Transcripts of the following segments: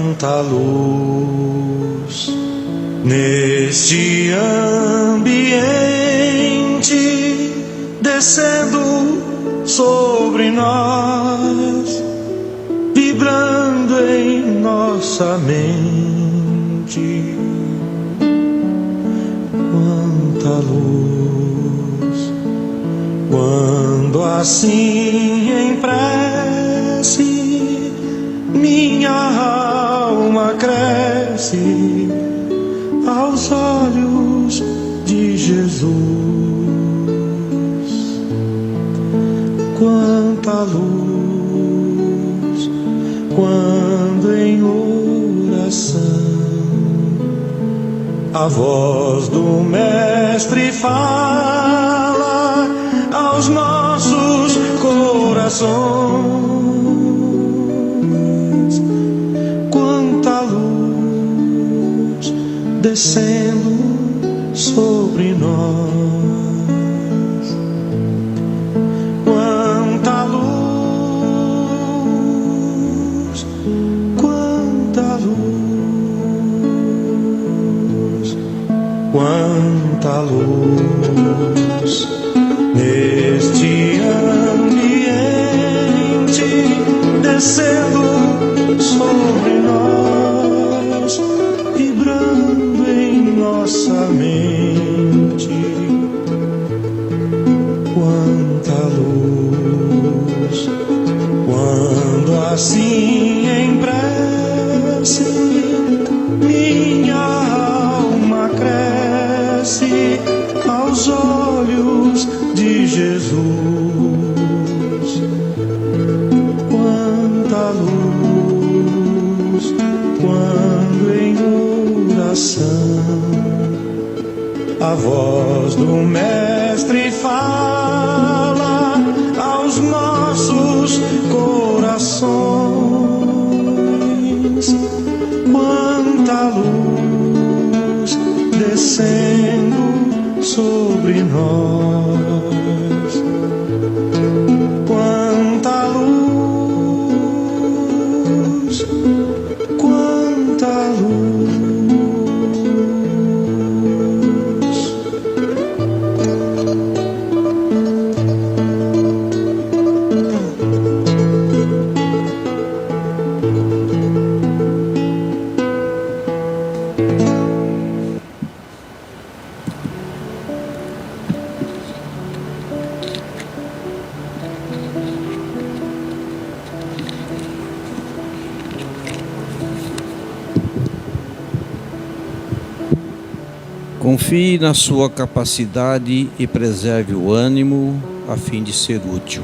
quanta luz neste ambiente, descendo sobre nós, vibrando em nossa mente. Quanta luz, quando assim em prece minha alma cresce aos olhos de Jesus. Quanta luz, quando em oração a voz do Mestre fala aos nossos corações. Quanta luz descendo sobre nós. Quanta luz, quanta luz, quanta luz neste ambiente, descendo sobre nós, vibrando em nossa mente. Quanta luz, quando assim em prece minha alma cresce aos olhos de Jesus. Quanta luz, quando em oração a voz do Mestre fala aos nossos corações. Quanta luz descendo sobre nós. Quanta luz, quanta luz. Confie na sua capacidade e preserve o ânimo a fim de ser útil.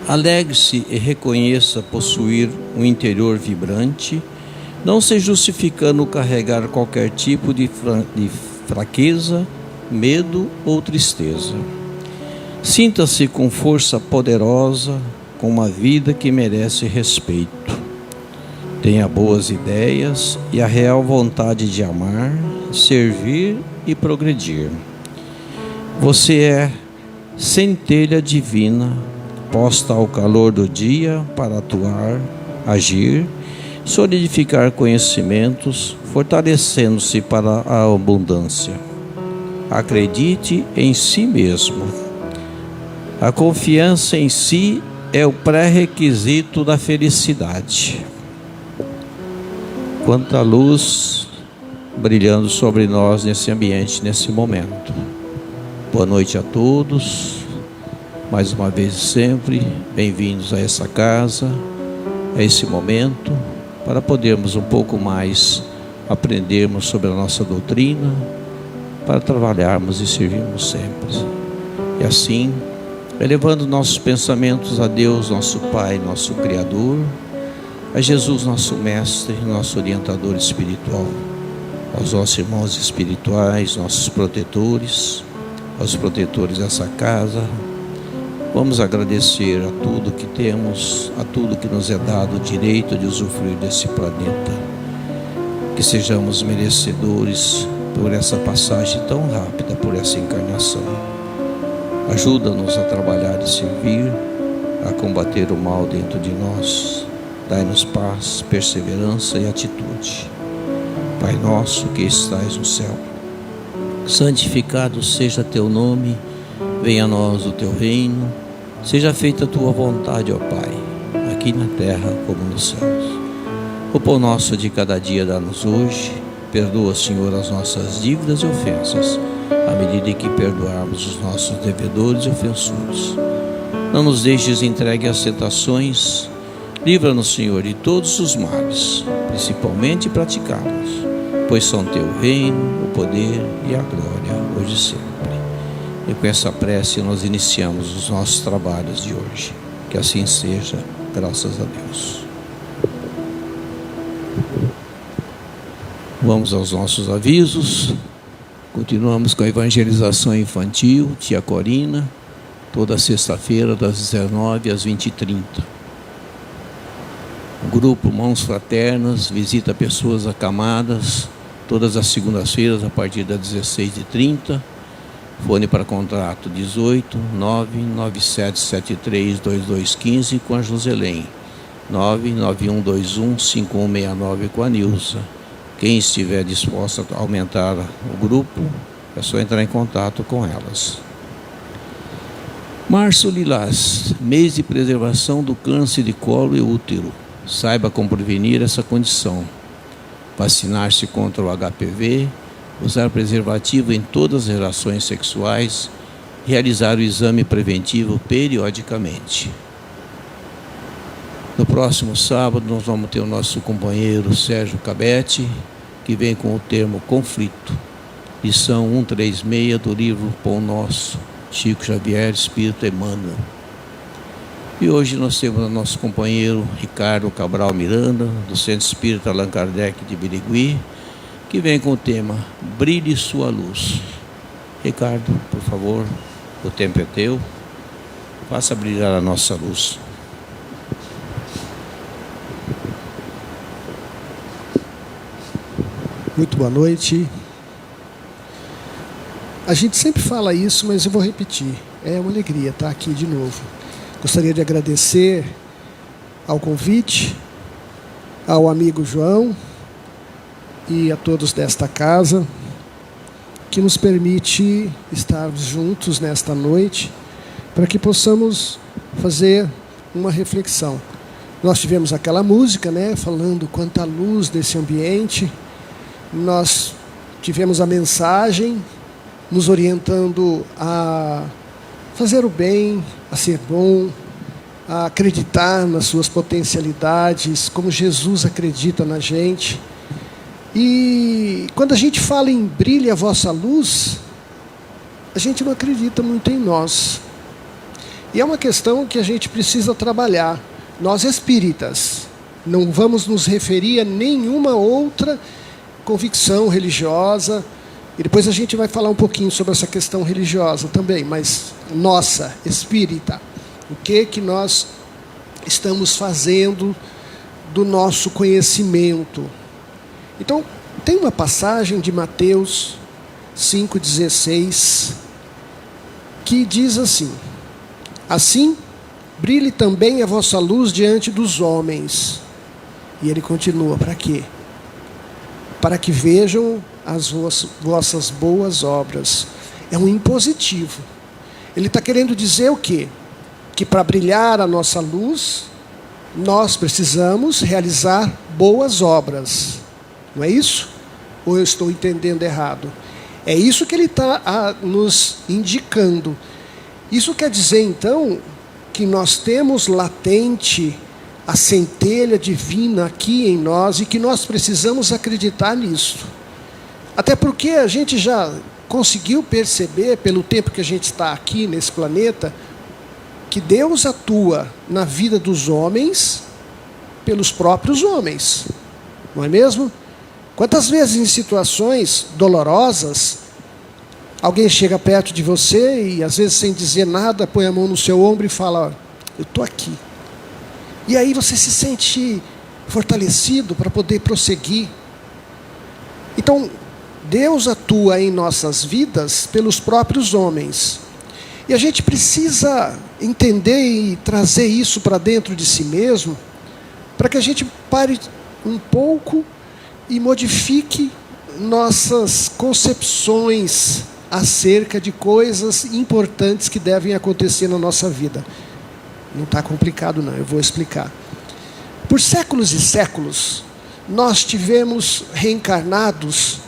Alegre-se e reconheça possuir um interior vibrante, não se justificando carregar qualquer tipo de fraqueza, medo ou tristeza. Sinta-se com força poderosa, com uma vida que merece respeito. Tenha boas ideias e a real vontade de amar, servir e progredir. Você é centelha divina, posta ao calor do dia para atuar, agir, solidificar conhecimentos, fortalecendo-se para a abundância. Acredite em si mesmo. A confiança em si é o pré-requisito da felicidade. Quanta luz brilhando sobre nós nesse ambiente, nesse momento. Boa noite a todos. Mais uma vez sempre, bem-vindos a essa casa, a esse momento, para podermos um pouco mais aprendermos sobre a nossa doutrina, para trabalharmos e servirmos sempre. E assim, elevando nossos pensamentos a Deus, nosso Pai, nosso Criador, a Jesus, nosso Mestre, nosso orientador espiritual, aos nossos irmãos espirituais, nossos protetores, aos protetores dessa casa. Vamos agradecer a tudo que temos, a tudo que nos é dado o direito de usufruir desse planeta. Que sejamos merecedores por essa passagem tão rápida, por essa encarnação. Ajuda-nos a trabalhar e servir, a combater o mal dentro de nós, Dai-nos paz, perseverança e atitude. Pai nosso que estais no céu, santificado seja teu nome, venha a nós o teu reino, seja feita a tua vontade, ó Pai, aqui na terra como nos céus. O pão nosso de cada dia dá-nos hoje, perdoa, Senhor, as nossas dívidas e ofensas, à medida que perdoarmos os nossos devedores e ofensores. Não nos deixes entregue às tentações, livra-nos, Senhor, de todos os males, principalmente praticá-los, pois são teu reino, o poder e a glória, hoje e sempre. E com essa prece nós iniciamos os nossos trabalhos de hoje. Que assim seja, graças a Deus. Vamos aos nossos avisos. Continuamos com a evangelização infantil, tia Corina, toda sexta-feira das 19 às 20h30. O grupo Mãos Fraternas visita pessoas acamadas todas as segundas-feiras a partir das 16h30. Fone para contrato 18 997732215 com a Joselém, 991215169 com a Nilza. Quem estiver disposto a aumentar o grupo, é só entrar em contato com elas. Março Lilás, mês de preservação do câncer de colo e útero. Saiba como prevenir essa condição. Vacinar-se contra o HPV, usar preservativo em todas as relações sexuais, realizar o exame preventivo periodicamente. No próximo sábado nós vamos ter o nosso companheiro Sérgio Cabete, que vem com o termo conflito, lição 136 do livro Pão Nosso, Chico Xavier, Espírito Emmanuel. E hoje nós temos o nosso companheiro Ricardo Cabral Miranda, do Centro Espírita Allan Kardec de Birigui, que vem com o tema Brilhe Sua Luz. Ricardo, por favor, o tempo é teu, faça brilhar a nossa luz. Muito boa noite. A gente sempre fala isso, mas eu vou repetir. É uma alegria estar aqui de novo. Gostaria de agradecer ao convite, ao amigo João e a todos desta casa, que nos permite estarmos juntos nesta noite, para que possamos fazer uma reflexão. Nós tivemos aquela música, né, falando quanta luz desse ambiente. Nós tivemos a mensagem nos orientando a fazer o bem, a ser bom, a acreditar nas suas potencialidades, como Jesus acredita na gente. E quando a gente fala em brilhe a vossa luz, a gente não acredita muito em nós. E é uma questão que a gente precisa trabalhar. Nós espíritas não vamos nos referir a nenhuma outra convicção religiosa, e depois a gente vai falar um pouquinho sobre essa questão religiosa também, mas nossa, espírita, o que nós estamos fazendo do nosso conhecimento. Então, tem uma passagem de Mateus 5,16, que diz assim: assim, brilhe também a vossa luz diante dos homens. E ele continua, para quê? Para que vejam as vossas boas obras. É um impositivo. Ele está querendo dizer o quê? Que para brilhar a nossa luz, nós precisamos realizar boas obras. Não é isso? Ou eu estou entendendo errado? É isso que ele está nos indicando. Isso quer dizer, então, que nós temos latente a centelha divina aqui em nós e que nós precisamos acreditar nisso. Até porque a gente já conseguiu perceber, pelo tempo que a gente está aqui nesse planeta, que Deus atua na vida dos homens pelos próprios homens. Não é mesmo? Quantas vezes em situações dolorosas, alguém chega perto de você e às vezes sem dizer nada, põe a mão no seu ombro e fala: eu estou aqui. E aí você se sente fortalecido para poder prosseguir. Então, Deus atua em nossas vidas pelos próprios homens. E a gente precisa entender e trazer isso para dentro de si mesmo, para que a gente pare um pouco e modifique nossas concepções acerca de coisas importantes que devem acontecer na nossa vida. Não está complicado não, eu vou explicar. Por séculos e séculos, nós tivemos reencarnados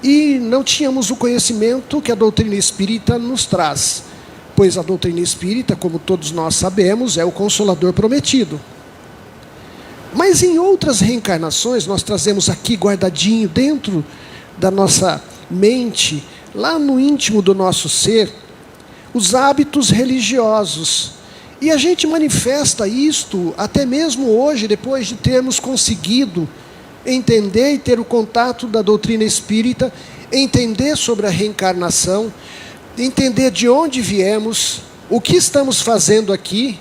e não tínhamos o conhecimento que a doutrina espírita nos traz, pois a doutrina espírita, como todos nós sabemos, é o Consolador prometido. Mas em outras reencarnações, nós trazemos aqui guardadinho dentro da nossa mente, lá no íntimo do nosso ser, os hábitos religiosos. E a gente manifesta isto até mesmo hoje, depois de termos conseguido entender e ter o contato da doutrina espírita, entender sobre a reencarnação, entender de onde viemos, o que estamos fazendo aqui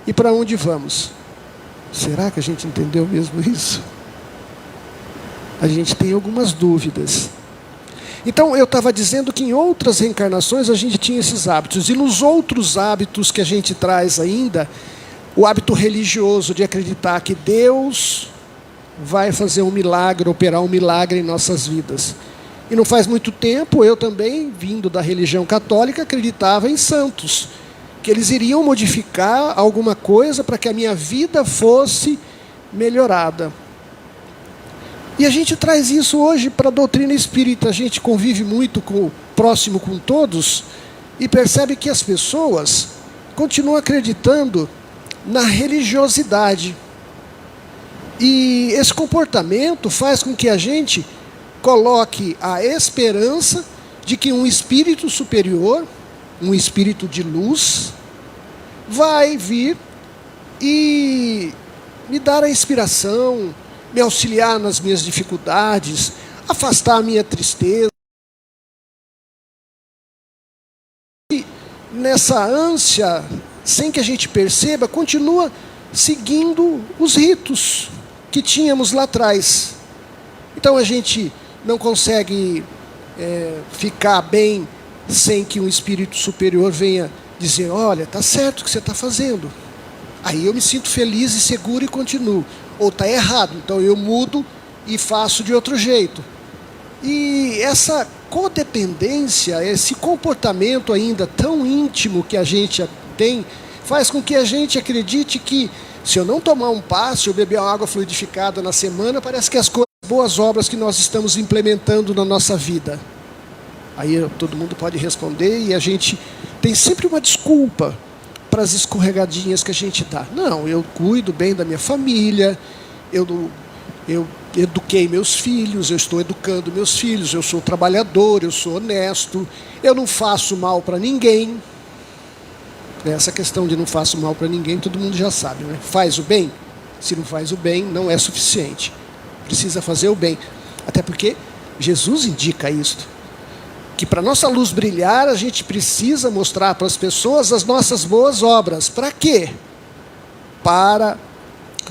e para onde vamos. Será que a gente entendeu mesmo isso? A gente tem algumas dúvidas. Então, eu estava dizendo que em outras reencarnações a gente tinha esses hábitos. E nos outros hábitos que a gente traz ainda, o hábito religioso de acreditar que Deus vai fazer um milagre, operar um milagre em nossas vidas. E não faz muito tempo, eu também, vindo da religião católica, acreditava em santos, que eles iriam modificar alguma coisa para que a minha vida fosse melhorada. E a gente traz isso hoje para a doutrina espírita. A gente convive muito próximo com todos e percebe que as pessoas continuam acreditando na religiosidade. E esse comportamento faz com que a gente coloque a esperança de que um espírito superior, um espírito de luz, vai vir e me dar a inspiração, me auxiliar nas minhas dificuldades, afastar a minha tristeza. E nessa ânsia, sem que a gente perceba, continua seguindo os ritos que tínhamos lá atrás. Então a gente não consegue ficar bem sem que um espírito superior venha dizer: olha, está certo o que você está fazendo. Aí eu me sinto feliz e seguro e continuo. Ou está errado, então eu mudo e faço de outro jeito. E essa codependência, esse comportamento ainda tão íntimo que a gente tem, faz com que a gente acredite que se eu não tomar um passe, eu beber uma água fluidificada na semana, parece que as boas obras que nós estamos implementando na nossa vida. Aí todo mundo pode responder e a gente tem sempre uma desculpa para as escorregadinhas que a gente dá. Não, eu cuido bem da minha família, eu eduquei meus filhos, eu estou educando meus filhos, eu sou trabalhador, eu sou honesto, eu não faço mal para ninguém. Essa questão de não faço mal para ninguém, todo mundo já sabe, né? Faz o bem? Se não faz o bem, não é suficiente. Precisa fazer o bem. Até porque Jesus indica isso. Que para nossa luz brilhar, a gente precisa mostrar para as pessoas as nossas boas obras. Para quê? Para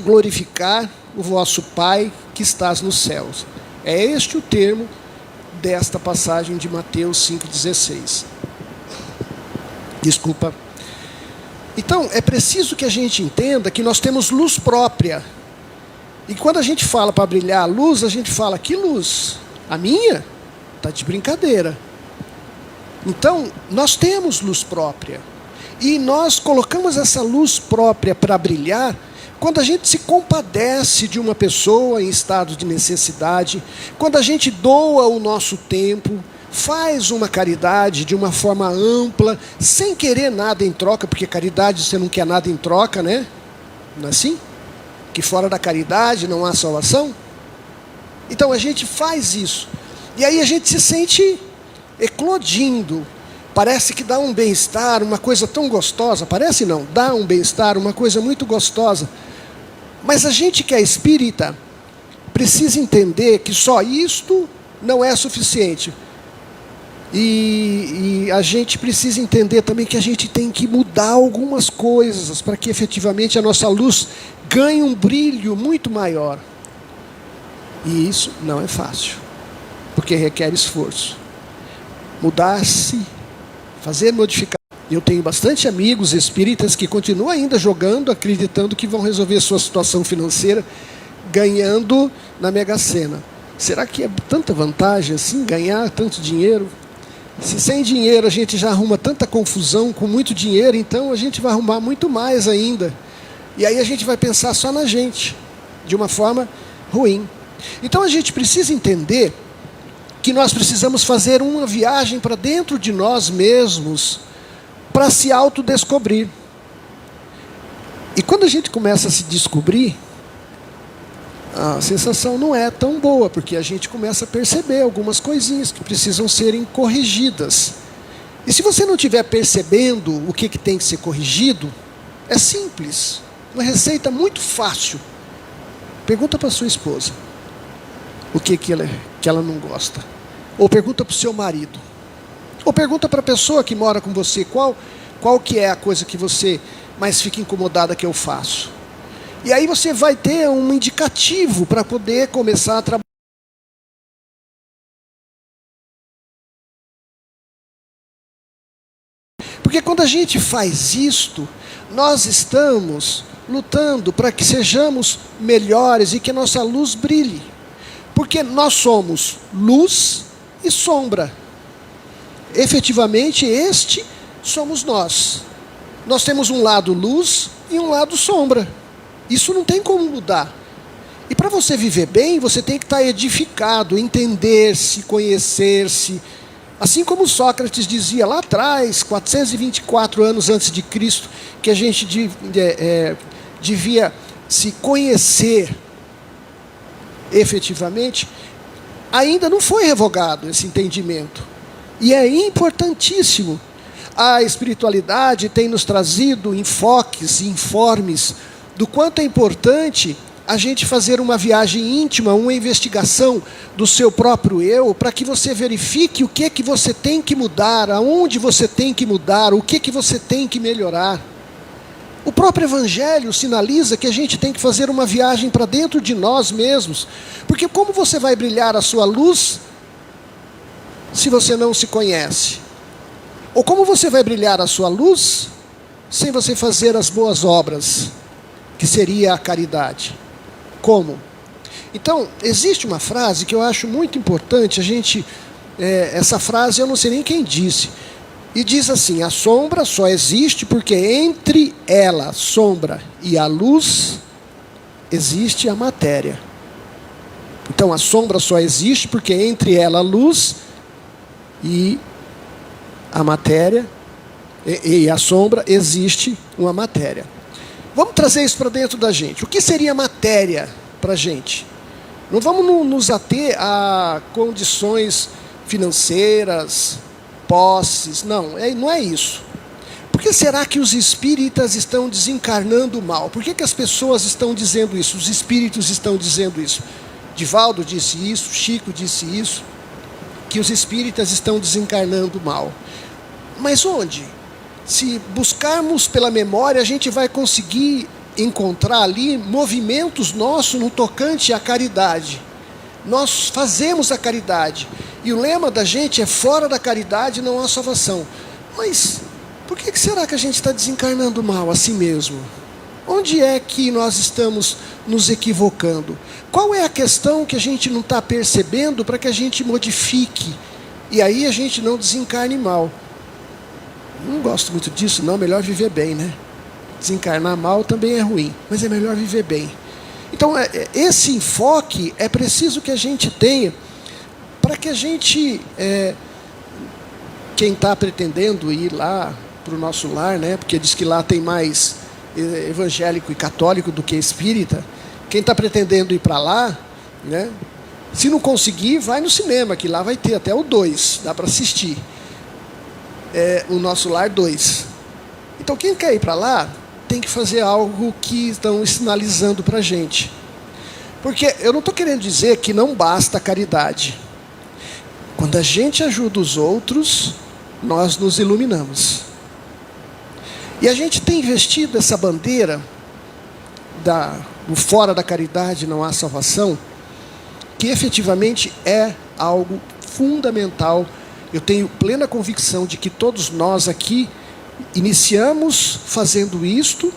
glorificar o vosso Pai que estás nos céus. É este o termo desta passagem de Mateus 5,16. Desculpa. Então, é preciso que a gente entenda que nós temos luz própria. E quando a gente fala para brilhar a luz, a gente fala: que luz? A minha? Está de brincadeira. Então, nós temos luz própria. E nós colocamos essa luz própria para brilhar quando a gente se compadece de uma pessoa em estado de necessidade, quando a gente doa o nosso tempo, faz uma caridade de uma forma ampla, sem querer nada em troca, porque caridade você não quer nada em troca, né? Não é assim? Que fora da caridade não há salvação. Então a gente faz isso. E aí a gente se sente eclodindo. Parece que dá um bem-estar, uma coisa tão gostosa. Parece não, dá um bem-estar, uma coisa muito gostosa. Mas a gente que é espírita precisa entender que só isto não é suficiente. E a gente precisa entender também que a gente tem que mudar algumas coisas para que efetivamente a nossa luz ganhe um brilho muito maior. E isso não é fácil, porque requer esforço. Mudar-se, fazer modificação, Eu tenho bastante amigos espíritas que continuam ainda jogando, acreditando que vão resolver sua situação financeira ganhando na Mega Sena. Será que é tanta vantagem assim, ganhar tanto dinheiro? Se sem dinheiro a gente já arruma tanta confusão, com muito dinheiro, então a gente vai arrumar muito mais ainda. E aí a gente vai pensar só na gente, de uma forma ruim. Então a gente precisa entender que nós precisamos fazer uma viagem para dentro de nós mesmos, para se autodescobrir. E quando a gente começa a se descobrir, a sensação não é tão boa, porque a gente começa a perceber algumas coisinhas que precisam serem corrigidas. E se você não estiver percebendo o que tem que ser corrigido, é simples, uma receita muito fácil. Pergunta para sua esposa o que ela não gosta. Ou pergunta para o seu marido. Ou pergunta para a pessoa que mora com você qual que é a coisa que você mais fica incomodada que eu faço. E aí você vai ter um indicativo para poder começar a trabalhar. Porque quando a gente faz isto, nós estamos lutando para que sejamos melhores e que a nossa luz brilhe. Porque nós somos luz e sombra. Efetivamente, este somos nós. Nós temos um lado luz e um lado sombra. Isso não tem como mudar. E para você viver bem, você tem que estar edificado, entender-se, conhecer-se. Assim como Sócrates dizia lá atrás, 424 anos antes de Cristo, que a gente devia se conhecer efetivamente, ainda não foi revogado esse entendimento. E é importantíssimo. A espiritualidade tem nos trazido enfoques e informes do quanto é importante a gente fazer uma viagem íntima, uma investigação do seu próprio eu, para que você verifique o que você tem que mudar, aonde você tem que mudar, o que você tem que melhorar. O próprio Evangelho sinaliza que a gente tem que fazer uma viagem para dentro de nós mesmos, porque como você vai brilhar a sua luz se você não se conhece? Ou como você vai brilhar a sua luz sem você fazer as boas obras, que seria a caridade? Como? Então, existe uma frase que eu acho muito importante, essa frase eu não sei nem quem disse, e diz assim: a sombra só existe porque entre ela, sombra, e a luz, existe a matéria. Então, a sombra só existe porque entre ela, a luz, e a matéria, e a sombra, existe uma matéria. Vamos trazer isso para dentro da gente. O que seria matéria para a gente? Não vamos nos ater a condições financeiras, posses, não é isso. Por que será que os espíritas estão desencarnando mal? Por que as pessoas estão dizendo isso? Os espíritos estão dizendo isso. Divaldo disse isso, Chico disse isso, que os espíritas estão desencarnando mal. Mas onde? Se buscarmos pela memória, a gente vai conseguir encontrar ali movimentos nossos no tocante à caridade. Nós fazemos a caridade. E o lema da gente é: fora da caridade não há salvação. Mas por que será que a gente está desencarnando mal assim mesmo? Onde é que nós estamos nos equivocando? Qual é a questão que a gente não está percebendo para que a gente modifique? E aí a gente não desencarne mal. Não gosto muito disso, não. Melhor viver bem, né? Desencarnar mal também é ruim, mas é melhor viver bem. Então, esse enfoque é preciso que a gente tenha para que a gente, quem está pretendendo ir lá para o nosso lar, né? Porque diz que lá tem mais evangélico e católico do que espírita. Quem está pretendendo ir para lá, né? Se não conseguir, vai no cinema, que lá vai ter até o 2, dá para assistir. O Nosso Lar 2. Então quem quer ir para lá tem que fazer algo que estão sinalizando para a gente. Porque eu não estou querendo dizer que não basta a caridade. Quando a gente ajuda os outros, nós nos iluminamos. E a gente tem investido essa bandeira do fora da caridade não há salvação, que efetivamente é algo fundamental. Eu tenho plena convicção de que todos nós aqui iniciamos fazendo isto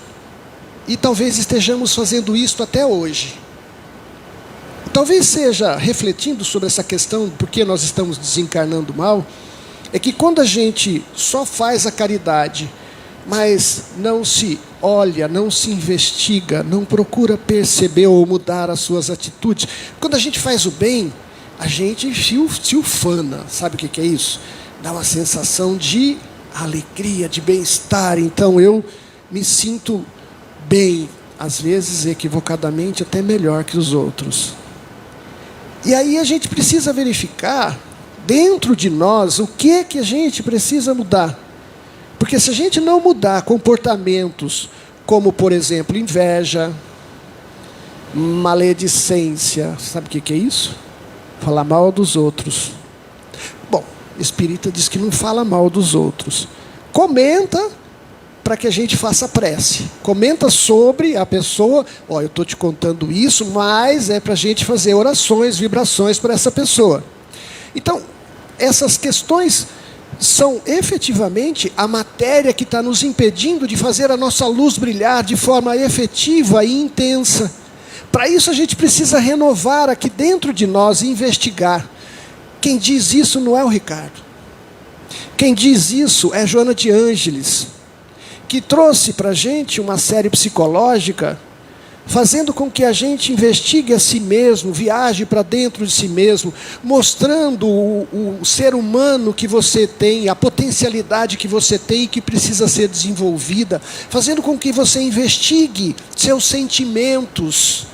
e talvez estejamos fazendo isto até hoje. Talvez seja refletindo sobre essa questão, porque nós estamos desencarnando mal, é que quando a gente só faz a caridade, mas não se olha, não se investiga, não procura perceber ou mudar as suas atitudes, quando a gente faz o bem, a gente se ufana. Sabe o que é isso? Dá uma sensação de alegria, de bem-estar. Então eu me sinto bem, às vezes equivocadamente até melhor que os outros. E aí a gente precisa verificar dentro de nós o que a gente precisa mudar. Porque se a gente não mudar comportamentos como, por exemplo, inveja, maledicência, sabe o que é isso? Falar mal dos outros. Bom, espírita diz que não fala mal dos outros. Comenta para que a gente faça prece. Comenta sobre a pessoa. Eu estou te contando isso, mas é para a gente fazer orações, vibrações para essa pessoa. Então, essas questões são efetivamente a matéria que está nos impedindo de fazer a nossa luz brilhar de forma efetiva e intensa. Para isso a gente precisa renovar aqui dentro de nós e investigar. Quem diz isso não é o Ricardo. Quem diz isso é Joana de Ângeles, que trouxe para a gente uma série psicológica, fazendo com que a gente investigue a si mesmo, viaje para dentro de si mesmo, mostrando o ser humano que você tem, a potencialidade que você tem e que precisa ser desenvolvida, fazendo com que você investigue seus sentimentos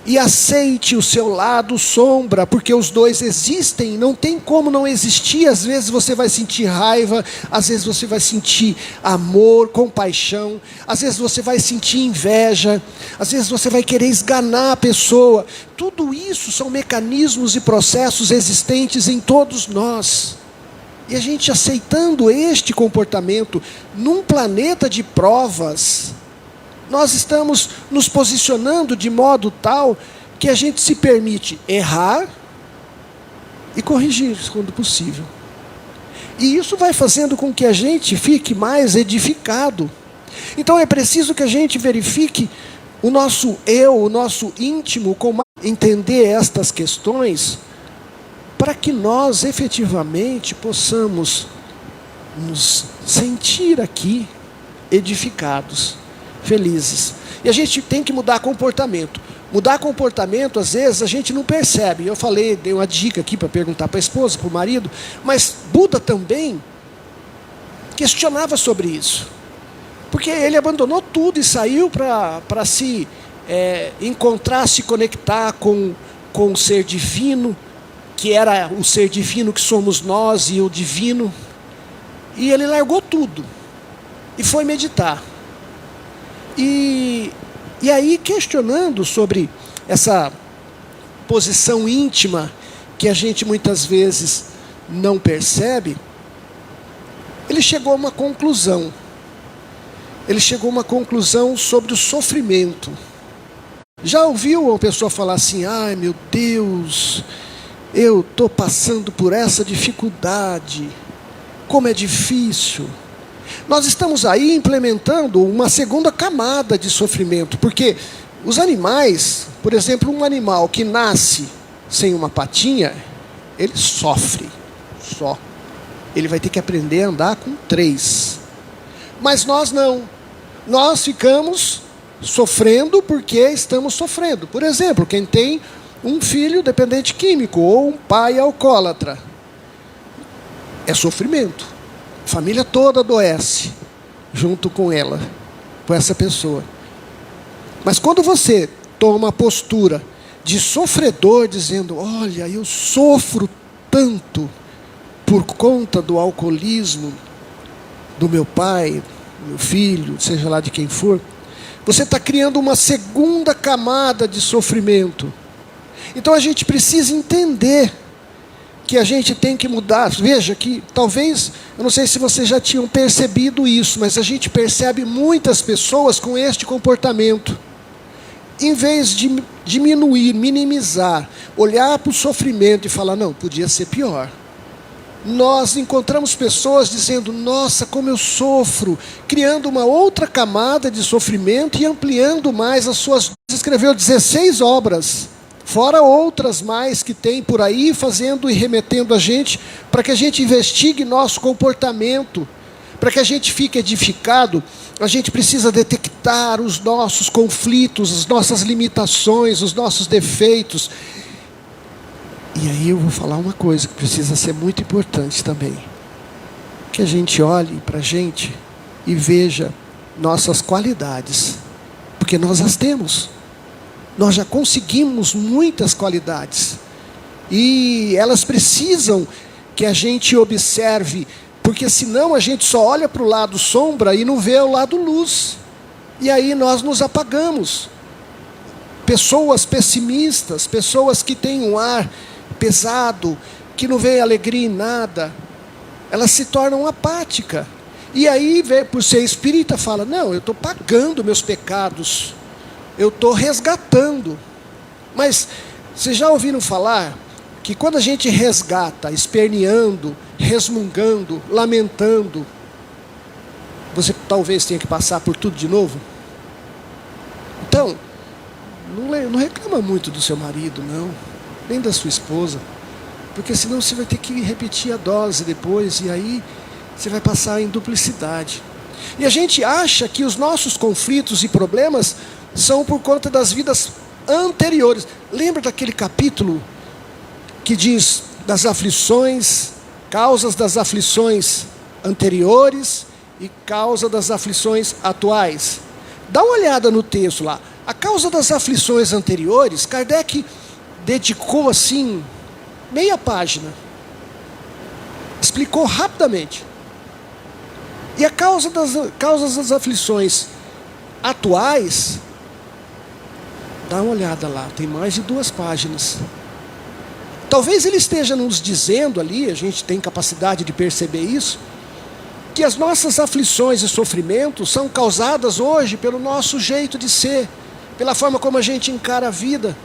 e aceite o seu lado sombra, porque os dois existem, não tem como não existir. Às vezes você vai sentir raiva, às vezes você vai sentir amor, compaixão, às vezes você vai sentir inveja, às vezes você vai querer esganar a pessoa. Tudo isso são mecanismos e processos existentes em todos nós. E a gente aceitando este comportamento num planeta de provas, nós estamos nos posicionando de modo tal que a gente se permite errar e corrigir quando possível. E isso vai fazendo com que a gente fique mais edificado. Então é preciso que a gente verifique o nosso eu, o nosso íntimo, como entender estas questões, para que nós efetivamente possamos nos sentir aqui edificados, felizes. E a gente tem que mudar comportamento. Mudar comportamento, às vezes, a gente não percebe. Eu falei, dei uma dica aqui para perguntar para a esposa, para o marido, mas Buda também questionava sobre isso. Porque ele abandonou tudo e saiu para se encontrar, se conectar com o ser divino, que era o ser divino que somos nós e o divino. E ele largou tudo e foi meditar. E aí, questionando sobre essa posição íntima que a gente muitas vezes não percebe, ele chegou a uma conclusão. Ele chegou a uma conclusão sobre o sofrimento. Já ouviu uma pessoa falar assim: ai meu Deus, eu estou passando por essa dificuldade, como é difícil. Nós estamos aí implementando uma segunda camada de sofrimento, porque os animais, por exemplo, um animal que nasce sem uma patinha, ele sofre, só. Ele vai ter que aprender a andar com 3. Mas nós não. Nós ficamos sofrendo porque estamos sofrendo. Por exemplo, quem tem um filho dependente químico ou um pai alcoólatra, é sofrimento. A família toda adoece junto com ela, com essa pessoa. Mas quando você toma uma postura de sofredor, dizendo: olha, eu sofro tanto por conta do alcoolismo do meu pai, do meu filho, seja lá de quem for, você está criando uma segunda camada de sofrimento. Então a gente precisa entender que a gente tem que mudar. Veja que talvez, eu não sei se vocês já tinham percebido isso, mas a gente percebe muitas pessoas com este comportamento. Em vez de diminuir, minimizar, olhar para o sofrimento e falar: não, podia ser pior. nós encontramos pessoas dizendo: nossa, como eu sofro, criando uma outra camada de sofrimento e ampliando mais as suas. Escreveu 16 obras, fora outras mais que tem por aí, fazendo e remetendo a gente, para que a gente investigue nosso comportamento, para que a gente fique edificado. A gente precisa detectar os nossos conflitos, as nossas limitações, os nossos defeitos. E aí eu vou falar uma coisa que precisa ser muito importante também. Que a gente olhe para a gente e veja nossas qualidades. Porque nós as temos. Nós já conseguimos muitas qualidades. E elas precisam que a gente observe. Porque senão a gente só olha para o lado sombra e não vê o lado luz. E aí nós nos apagamos. Pessoas pessimistas, pessoas que têm um ar pesado, que não vê alegria em nada, elas se tornam apáticas. E aí, por ser espírita, fala: não, eu estou pagando meus pecados, eu estou resgatando. Mas vocês já ouviram falar que quando a gente resgata, esperneando, resmungando, lamentando, você talvez tenha que passar por tudo de novo? Então, não reclama muito do seu marido, não, nem da sua esposa, porque senão você vai ter que repetir a dose depois, e aí você vai passar em duplicidade. E a gente acha que os nossos conflitos e problemas são por conta das vidas anteriores. Lembra daquele capítulo que diz das aflições, causas das aflições anteriores e causa das aflições atuais? Dá uma olhada no texto lá. A causa das aflições anteriores, Kardec dedicou assim meia página, explicou rapidamente. E a causa causas das aflições atuais, dá uma olhada lá, tem mais de 2 páginas. Talvez ele esteja nos dizendo ali, a gente tem capacidade de perceber isso, que as nossas aflições e sofrimentos são causadas hoje pelo nosso jeito de ser, pela forma como a gente encara a vida.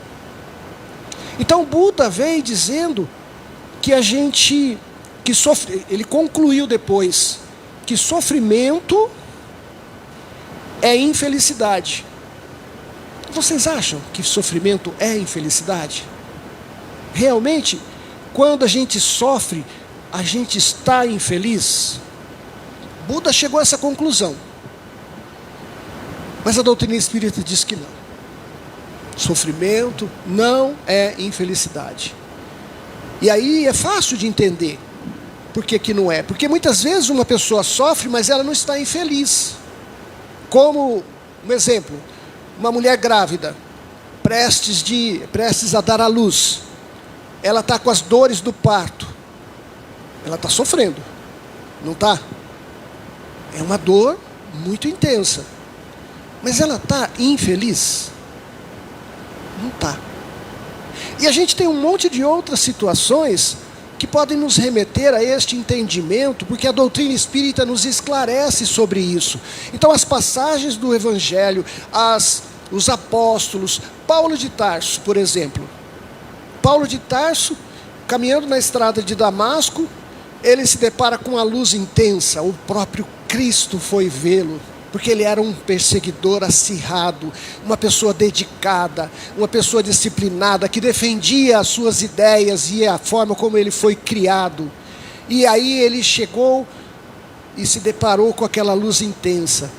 Então Buda veio dizendo que a gente, que sofre, ele concluiu depois, que sofrimento é infelicidade. Vocês acham que sofrimento é infelicidade? Realmente, quando a gente sofre, a gente está infeliz? Buda chegou a essa conclusão. Mas a doutrina espírita diz que não. Sofrimento não é infelicidade. E aí é fácil de entender por que não é. Porque muitas vezes uma pessoa sofre, mas ela não está infeliz. Como um exemplo, uma mulher grávida, prestes a dar à luz. Ela está com as dores do parto. Ela está sofrendo, não está? É uma dor muito intensa. Mas ela está infeliz? Não está. E a gente tem um monte de outras situações que podem nos remeter a este entendimento, porque a doutrina espírita nos esclarece sobre isso. Então as passagens do Evangelho, os apóstolos, Paulo de Tarso, por exemplo. Paulo de Tarso, caminhando na estrada de Damasco, ele se depara com uma luz intensa. O próprio Cristo foi vê-lo, porque ele era um perseguidor acirrado, uma pessoa dedicada, uma pessoa disciplinada, que defendia as suas ideias e a forma como ele foi criado. E aí ele chegou e se deparou com aquela luz intensa.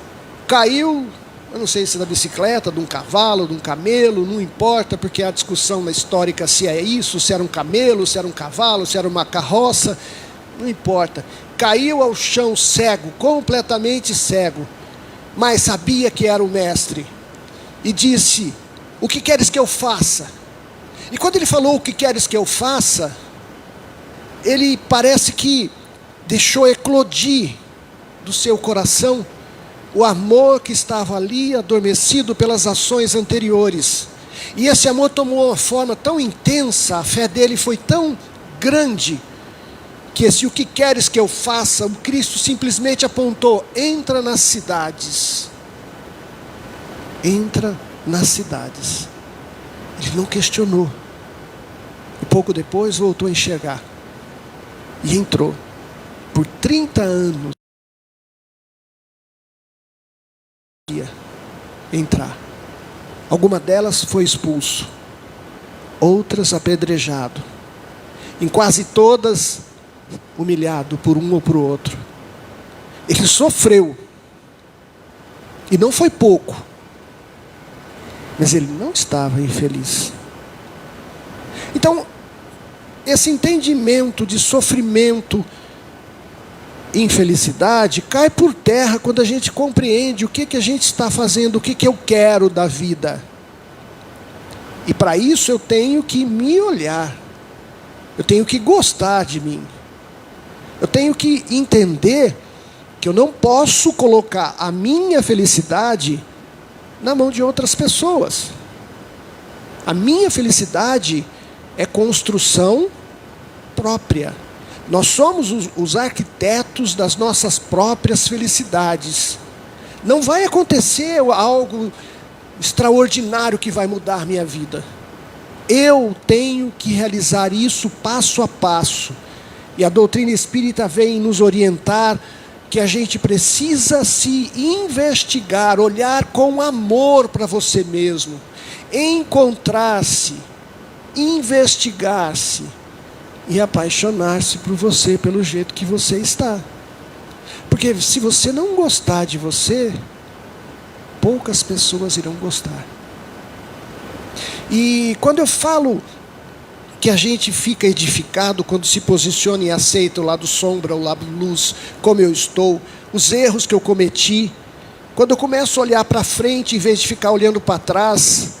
Caiu, eu não sei se da bicicleta, de um cavalo, de um camelo, não importa, porque há discussão na histórica se é isso, se era um camelo, se era um cavalo, se era uma carroça, não importa. Caiu ao chão cego, completamente cego, mas sabia que era o mestre, e disse: o que queres que eu faça? E quando ele falou o que queres que eu faça, ele parece que deixou eclodir do seu coração o amor que estava ali adormecido pelas ações anteriores. E esse amor tomou uma forma tão intensa, a fé dele foi tão grande, que esse o que queres que eu faça, o Cristo simplesmente apontou: entra nas cidades. Entra nas cidades. Ele não questionou. E pouco depois voltou a enxergar. E entrou. Por 30 anos. Ia entrar. Alguma delas foi expulso. Outras apedrejado. Em quase todas, humilhado por um ou por outro. Ele sofreu. E não foi pouco. Mas ele não estava infeliz. Então, esse entendimento de sofrimento e infelicidade cai por terra quando a gente compreende o que a gente está fazendo, o que eu quero da vida. E para isso eu tenho que me olhar. Eu tenho que gostar de mim. Eu tenho que entender que eu não posso colocar a minha felicidade na mão de outras pessoas. A minha felicidade é construção própria. Nós somos os arquitetos das nossas próprias felicidades. Não vai acontecer algo extraordinário que vai mudar minha vida. Eu tenho que realizar isso passo a passo. E a doutrina espírita vem nos orientar que a gente precisa se investigar, olhar com amor para você mesmo, encontrar-se, investigar-se e apaixonar-se por você, pelo jeito que você está. Porque se você não gostar de você, poucas pessoas irão gostar. E quando eu falo que a gente fica edificado quando se posiciona e aceita o lado sombra, o lado luz, como eu estou, os erros que eu cometi, quando eu começo a olhar para frente em vez de ficar olhando para trás,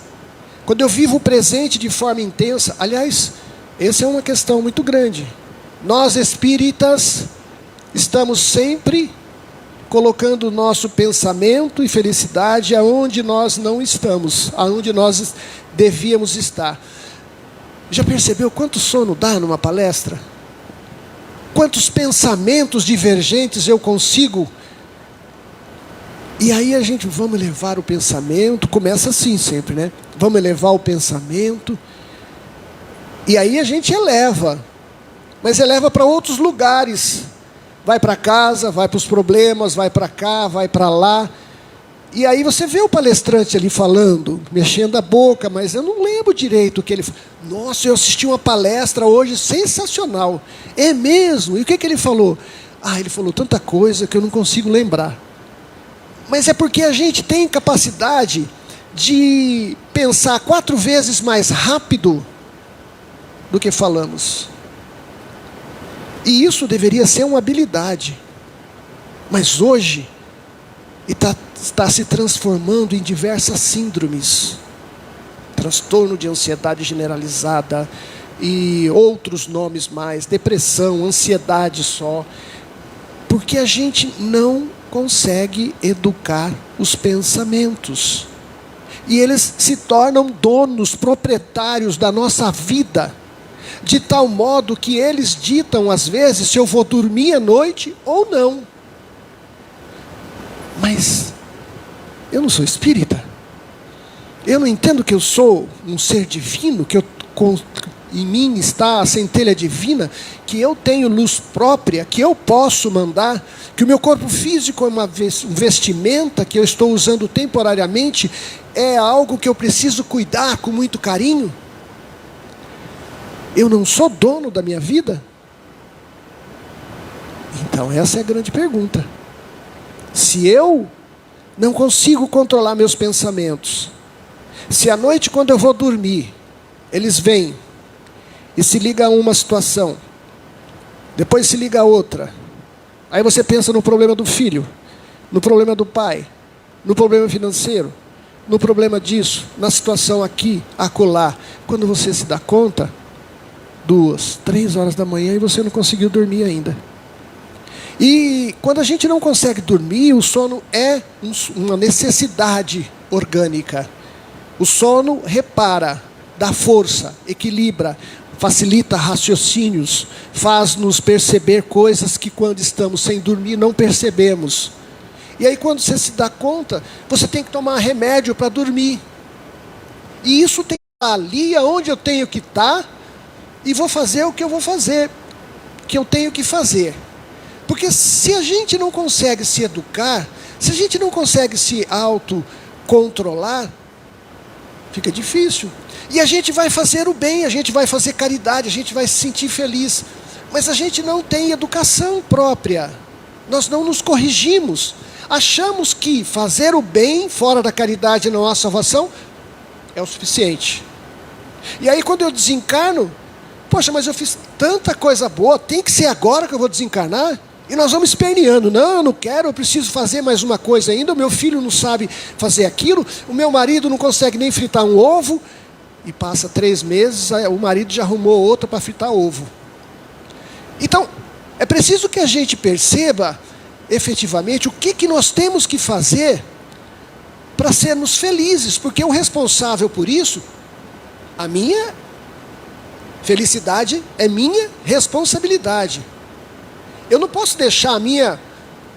quando eu vivo o presente de forma intensa, aliás, essa é uma questão muito grande. Nós espíritas estamos sempre colocando o nosso pensamento e felicidade aonde nós não estamos, aonde nós devíamos estar. Já percebeu quanto sono dá numa palestra? Quantos pensamentos divergentes eu consigo? E aí a gente, vamos elevar o pensamento, começa assim sempre, né? Vamos elevar o pensamento. E aí a gente eleva, mas eleva para outros lugares. Vai para casa, vai para os problemas, vai para cá, vai para lá. E aí você vê o palestrante ali falando, mexendo a boca, mas eu não lembro direito o que ele falou. Nossa, eu assisti uma palestra hoje sensacional. É mesmo? E o que ele falou? Ele falou tanta coisa que eu não consigo lembrar. Mas é porque a gente tem capacidade de pensar 4 vezes mais rápido do que falamos. E isso deveria ser uma habilidade. Mas hoje está se transformando em diversas síndromes. Transtorno de ansiedade generalizada e outros nomes mais, depressão, ansiedade só. Porque a gente não consegue educar os pensamentos. E eles se tornam donos, proprietários da nossa vida, de tal modo que eles ditam às vezes se eu vou dormir à noite ou não. Mas eu não sou espírita. Eu não entendo que eu sou um ser divino, que em mim está a centelha divina, que eu tenho luz própria, que eu posso mandar, que o meu corpo físico é uma vestimenta que eu estou usando temporariamente, é algo que eu preciso cuidar com muito carinho. Eu não sou dono da minha vida? Então essa é a grande pergunta. Se eu não consigo controlar meus pensamentos, se à noite quando eu vou dormir, eles vêm e se liga a uma situação, depois se liga a outra, aí você pensa no problema do filho, no problema do pai, no problema financeiro, no problema disso, na situação aqui, acolá. Quando você se dá conta, 2, 3 horas da manhã e você não conseguiu dormir ainda. E quando a gente não consegue dormir, o sono é uma necessidade orgânica. O sono repara, dá força, equilibra, facilita raciocínios, faz-nos perceber coisas que quando estamos sem dormir não percebemos. E aí quando você se dá conta, você tem que tomar remédio para dormir. E isso tem que estar ali onde eu tenho que estar, e vou fazer o que eu vou fazer. que eu tenho que fazer. Porque se a gente não consegue se educar, se a gente não consegue se autocontrolar, fica difícil. E a gente vai fazer o bem, a gente vai fazer caridade, a gente vai se sentir feliz. Mas a gente não tem educação própria. Nós não nos corrigimos. Achamos que fazer o bem fora da caridade não há salvação é o suficiente. E aí quando eu desencarno, poxa, mas eu fiz tanta coisa boa, tem que ser agora que eu vou desencarnar? E nós vamos esperneando, não, eu não quero, eu preciso fazer mais uma coisa ainda, o meu filho não sabe fazer aquilo, o meu marido não consegue nem fritar um ovo, e passa 3 meses, o marido já arrumou outro para fritar ovo. Então, é preciso que a gente perceba, efetivamente, o que nós temos que fazer para sermos felizes, porque o responsável por isso, a minha felicidade é minha responsabilidade. Eu não posso deixar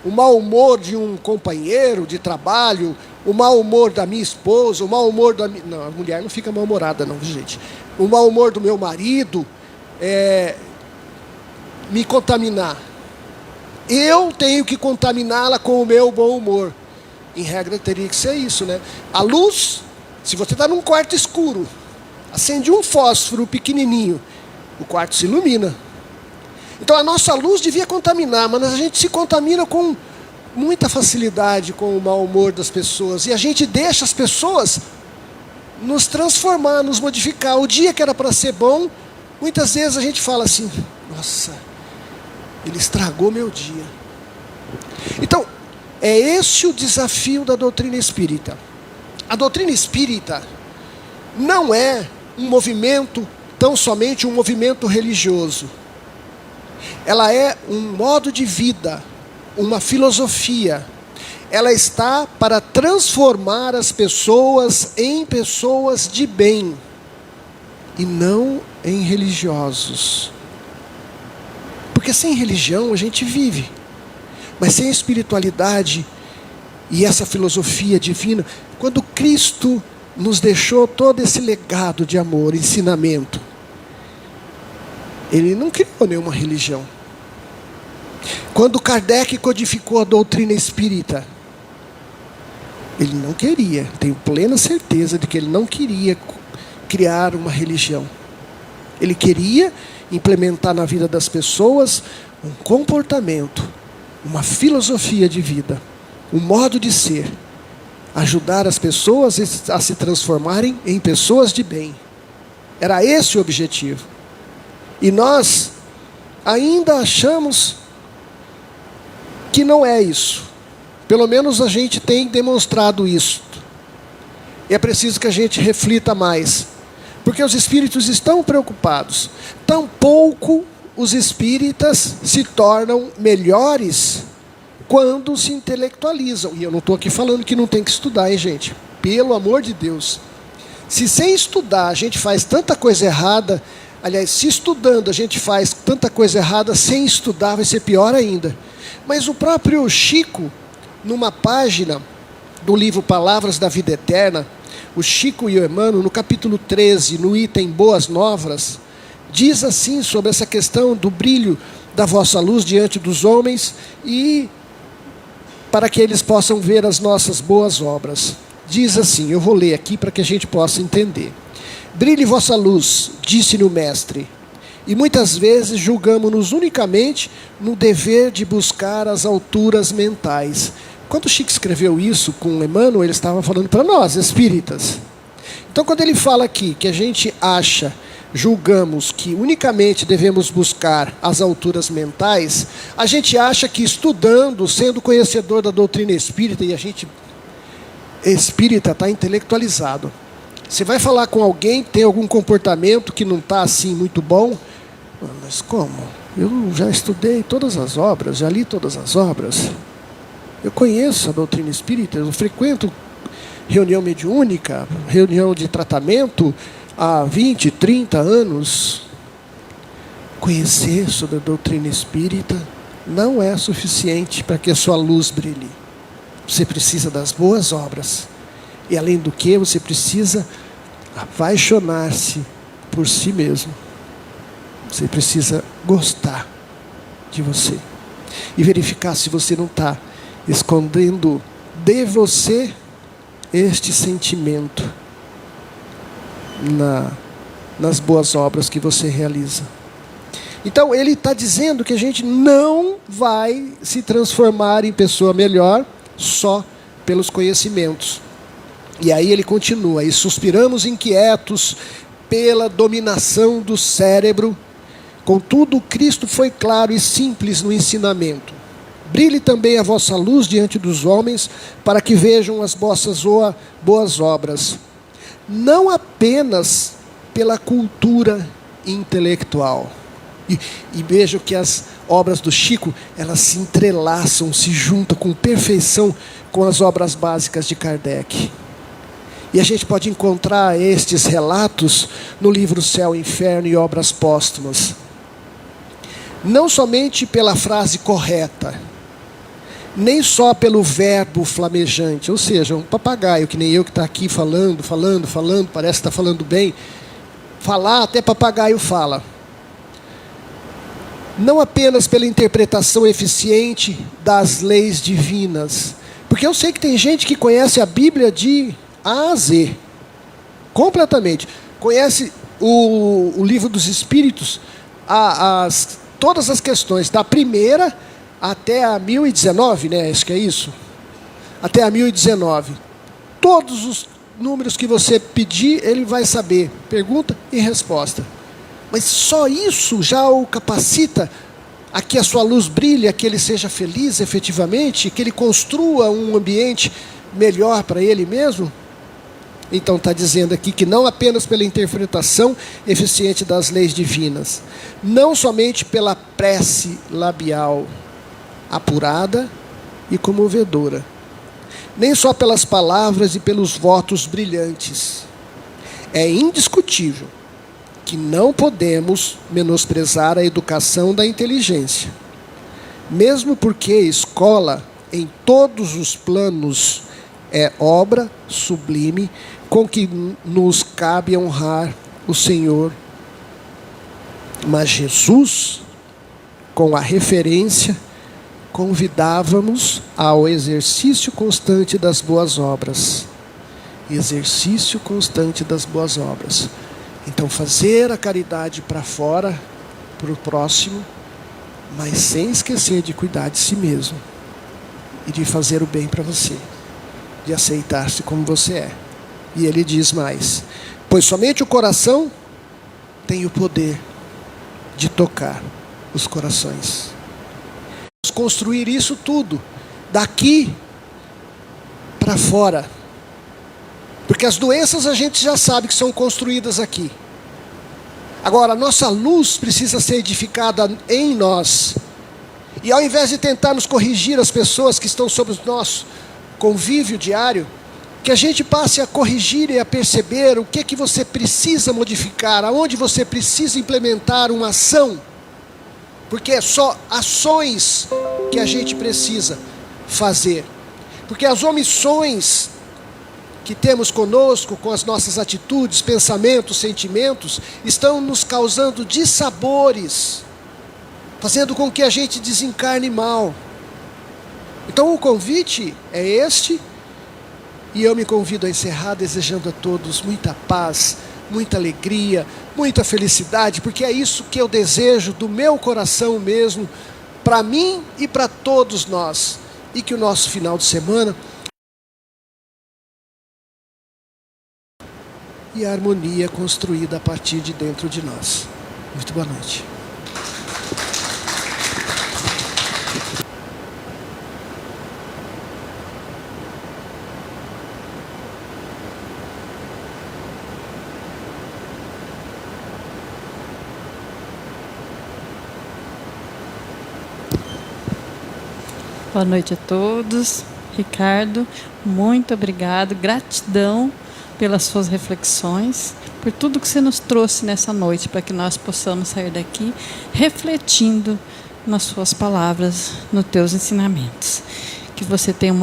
o mau humor de um companheiro de trabalho, o mau humor da minha esposa, o mau humor da minha... Não, a mulher não fica mal-humorada não, gente. O mau humor do meu marido, me contaminar. Eu tenho que contaminá-la com o meu bom humor. Em regra teria que ser isso, né? A luz, se você está num quarto escuro, acende um fósforo pequenininho, o quarto se ilumina. Então a nossa luz devia contaminar, mas a gente se contamina com muita facilidade com o mau humor das pessoas. E a gente deixa as pessoas nos transformar, nos modificar. O dia que era para ser bom, muitas vezes a gente fala assim, nossa, ele estragou meu dia. Então, é esse o desafio da doutrina espírita. A doutrina espírita não é um movimento, tão somente um movimento religioso. Ela é um modo de vida, uma filosofia. Ela está para transformar as pessoas em pessoas de bem e não em religiosos. Porque sem religião a gente vive, mas sem espiritualidade e essa filosofia divina, quando Cristo nos deixou todo esse legado de amor, ensinamento, Ele não criou nenhuma religião. Quando Kardec codificou a doutrina espírita, ele não queria, tenho plena certeza de que ele não queria criar uma religião. Ele queria implementar na vida das pessoas um comportamento, uma filosofia de vida, um modo de ser, ajudar as pessoas a se transformarem em pessoas de bem. Era esse o objetivo. E nós ainda achamos que não é isso. Pelo menos a gente tem demonstrado isso. E é preciso que a gente reflita mais. Porque os espíritos estão preocupados. Tampouco os espíritas se tornam melhores quando se intelectualizam. E eu não estou aqui falando que não tem que estudar, hein, gente? Pelo amor de Deus. Se sem estudar a gente faz tanta coisa errada, aliás, se estudando a gente faz tanta coisa errada, sem estudar vai ser pior ainda. Mas o próprio Chico, numa página do livro Palavras da Vida Eterna, o Chico e o Emmanuel, no capítulo 13, no item Boas Novas, diz assim sobre essa questão do brilho da vossa luz diante dos homens e para que eles possam ver as nossas boas obras. Diz assim, eu vou ler aqui para que a gente possa entender. Brilhe vossa luz, disse-lhe o mestre, e muitas vezes julgamos-nos unicamente no dever de buscar as alturas mentais. Quando Chico escreveu isso com Emmanuel, ele estava falando para nós, espíritas. Então, quando ele fala aqui que a gente julgamos que unicamente devemos buscar as alturas mentais, a gente acha que estudando, sendo conhecedor da doutrina espírita, e a gente espírita está intelectualizado. Você vai falar com alguém que tem algum comportamento que não está assim muito bom, mas como? Eu já estudei todas as obras, já li todas as obras. Eu conheço a doutrina espírita, eu frequento reunião mediúnica, reunião de tratamento há 20, 30 anos. Conhecer sobre a doutrina espírita não é suficiente para que a sua luz brilhe. Você precisa das boas obras. E além do que, você precisa apaixonar-se por si mesmo. Você precisa gostar de você. E verificar se você não está escondendo de você este sentimento nas boas obras que você realiza. Então ele está dizendo que a gente não vai se transformar em pessoa melhor só pelos conhecimentos. E aí ele continua: e suspiramos inquietos pela dominação do cérebro. Contudo, Cristo foi claro e simples no ensinamento. Brilhe também a vossa luz diante dos homens, para que vejam as vossas boas obras. Não apenas pela cultura intelectual. E vejo que as obras do Chico, elas se entrelaçam, se juntam com perfeição com as obras básicas de Kardec. E a gente pode encontrar estes relatos no livro Céu, Inferno e Obras Póstumas. Não somente pela frase correta, nem só pelo verbo flamejante, ou seja, um papagaio, que nem eu que está aqui falando, parece que está falando bem. Falar, até papagaio fala. Não apenas pela interpretação eficiente das leis divinas, porque eu sei que tem gente que conhece a Bíblia de A a Z, completamente. Conhece o livro dos Espíritos, todas as questões, da primeira até a 1019, né? Acho que é isso. Até a 1019. Todos os números que você pedir, ele vai saber. Pergunta e resposta. Mas só isso já o capacita a que a sua luz brilhe, a que ele seja feliz efetivamente, que ele construa um ambiente melhor para ele mesmo? Então está dizendo aqui que não apenas pela interpretação eficiente das leis divinas, não somente pela prece labial apurada e comovedora, nem só pelas palavras e pelos votos brilhantes. É indiscutível que não podemos menosprezar a educação da inteligência, mesmo porque escola, em todos os planos, é obra sublime com que nos cabe honrar o Senhor. Mas Jesus, com a referência, convidávamos ao exercício constante das boas obras. Exercício constante das boas obras. Então, fazer a caridade para fora, para o próximo, mas sem esquecer de cuidar de si mesmo e de fazer o bem para você, de aceitar-se como você é. E ele diz mais: pois somente o coração tem o poder de tocar os corações. Vamos construir isso tudo daqui para fora. Porque as doenças a gente já sabe que são construídas aqui. Agora, a nossa luz precisa ser edificada em nós. E ao invés de tentarmos corrigir as pessoas que estão sob o nosso convívio diário, que a gente passe a corrigir e a perceber o que você precisa modificar, aonde você precisa implementar uma ação. Porque é só ações que a gente precisa fazer. Porque as omissões que temos conosco, com as nossas atitudes, pensamentos, sentimentos, estão nos causando dissabores, fazendo com que a gente desencarne mal. Então o convite é este, e eu me convido a encerrar desejando a todos muita paz, muita alegria, muita felicidade, porque é isso que eu desejo do meu coração mesmo, para mim e para todos nós. E que o nosso final de semana e a harmonia construída a partir de dentro de nós. Muito boa noite. Boa noite a todos. Ricardo, muito obrigado, gratidão pelas suas reflexões, por tudo que você nos trouxe nessa noite, para que nós possamos sair daqui refletindo nas suas palavras, nos teus ensinamentos. Que você tenha um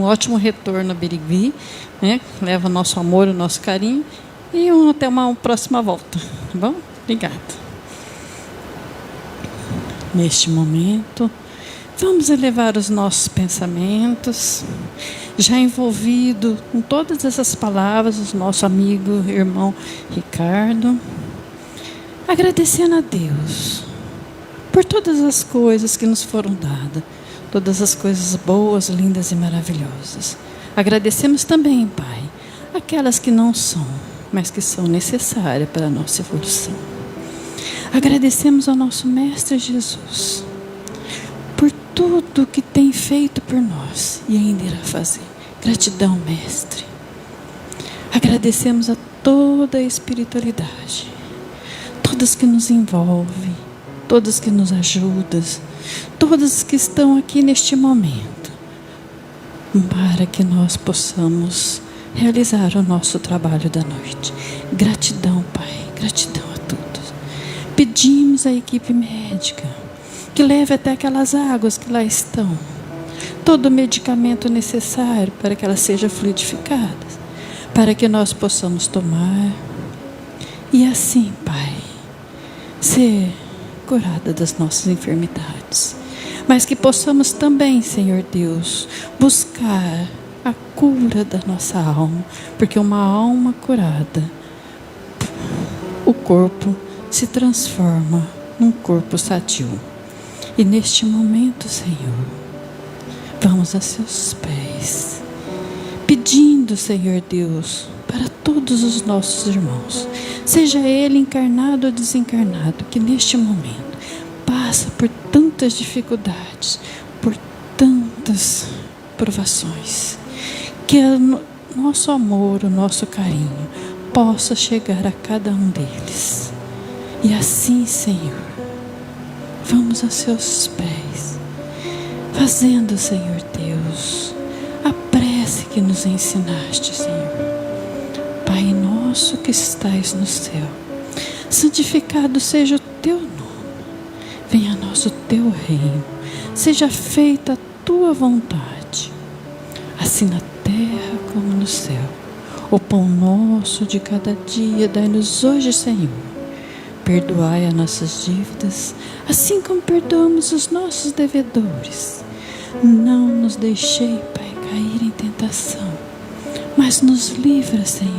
ótimo retorno a Birigui, né? Leva o nosso amor, o nosso carinho, e até uma próxima volta, tá bom? Obrigada. Neste momento, vamos elevar os nossos pensamentos, já envolvido com todas essas palavras, o nosso amigo, irmão Ricardo, agradecendo a Deus por todas as coisas que nos foram dadas, todas as coisas boas, lindas e maravilhosas. Agradecemos também, Pai, aquelas que não são, mas que são necessárias para a nossa evolução. Agradecemos ao nosso Mestre Jesus por tudo que tem feito por nós e ainda irá fazer. Gratidão, Mestre. Agradecemos a toda a espiritualidade, todas que nos envolvem, todas que nos ajudam, todas que estão aqui neste momento, para que nós possamos realizar o nosso trabalho da noite. Gratidão, Pai, gratidão a todos. Pedimos à equipe médica que leve até aquelas águas que lá estão todo o medicamento necessário para que elas sejam fluidificadas, para que nós possamos tomar e assim, Pai, ser curada das nossas enfermidades, mas que possamos também, Senhor Deus, buscar a cura da nossa alma, porque uma alma curada, o corpo se transforma num corpo sadio. E neste momento, Senhor, vamos a seus pés, pedindo, Senhor Deus, para todos os nossos irmãos, seja ele encarnado ou desencarnado, que neste momento passa por tantas dificuldades, por tantas provações, que o nosso amor, o nosso carinho possa chegar a cada um deles. E assim, Senhor, vamos a seus pés, fazendo, Senhor Deus, a prece que nos ensinaste, Senhor. Pai nosso que estais no céu, santificado seja o teu nome. Venha a nós o teu reino, seja feita a tua vontade, assim na terra como no céu. O pão nosso de cada dia dai-nos hoje, Senhor. Perdoai as nossas dívidas, assim como perdoamos os nossos devedores. Não nos deixei, Pai, cair em tentação, mas nos livra, Senhor,